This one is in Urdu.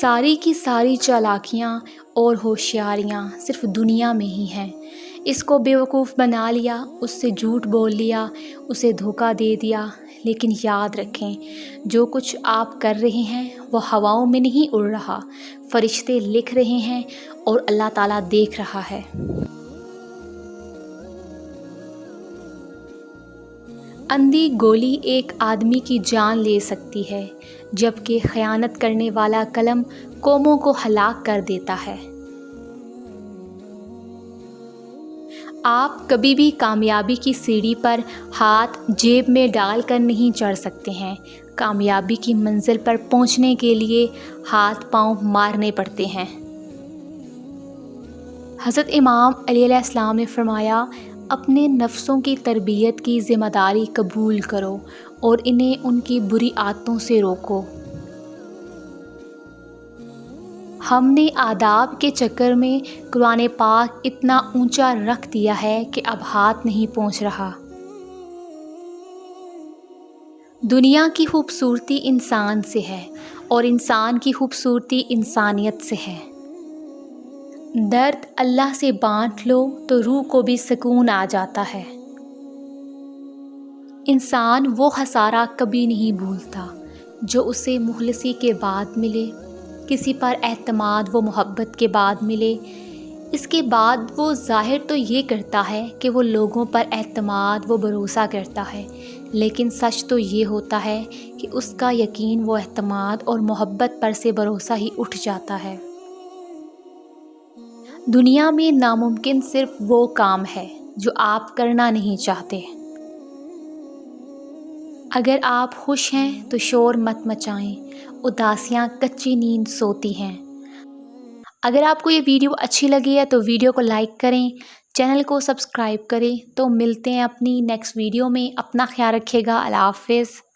ساری کی ساری چالاکیاں اور ہوشیاریاں صرف دنیا میں ہی ہیں۔ اس کو بیوقوف بنا لیا، اس سے جھوٹ بول لیا، اسے دھوکہ دے دیا۔ لیکن یاد رکھیں، جو کچھ آپ کر رہے ہیں وہ ہواؤں میں نہیں اڑ رہا، فرشتے لکھ رہے ہیں اور اللہ تعالیٰ دیکھ رہا ہے۔ اندھی گولی ایک آدمی کی جان لے سکتی ہے، جبکہ خیانت کرنے والا قلم قوموں کو ہلاک کر دیتا ہے۔ آپ کبھی بھی کامیابی کی سیڑھی پر ہاتھ جیب میں ڈال کر نہیں چڑھ سکتے ہیں۔ کامیابی کی منزل پر پہنچنے کے لیے ہاتھ پاؤں مارنے پڑتے ہیں۔ حضرت امام علیہ السلام نے فرمایا، اپنے نفسوں کی تربیت کی ذمہ داری قبول کرو اور انہیں ان کی بری عادتوں سے روکو۔ ہم نے آداب کے چکر میں قرآن پاک اتنا اونچا رکھ دیا ہے کہ اب ہاتھ نہیں پہنچ رہا۔ دنیا کی خوبصورتی انسان سے ہے اور انسان کی خوبصورتی انسانیت سے ہے۔ درد اللہ سے بانٹ لو تو روح کو بھی سکون آ جاتا ہے۔ انسان وہ خسارہ کبھی نہیں بھولتا جو اسے مخلصی کے بعد ملے، کسی پر اعتماد و محبت کے بعد ملے۔ اس کے بعد وہ ظاہر تو یہ کرتا ہے کہ وہ لوگوں پر اعتماد و بھروسہ کرتا ہے، لیکن سچ تو یہ ہوتا ہے کہ اس کا یقین و اعتماد اور محبت پر سے بھروسہ ہی اٹھ جاتا ہے۔ دنیا میں ناممکن صرف وہ کام ہے جو آپ کرنا نہیں چاہتے۔ اگر آپ خوش ہیں تو شور مت مچائیں، اداسیاں کچی نیند سوتی ہیں۔ اگر آپ کو یہ ویڈیو اچھی لگی ہے تو ویڈیو کو لائک کریں، چینل کو سبسکرائب کریں۔ تو ملتے ہیں اپنی نیکسٹ ویڈیو میں۔ اپنا خیال رکھیے گا۔ اللہ حافظ۔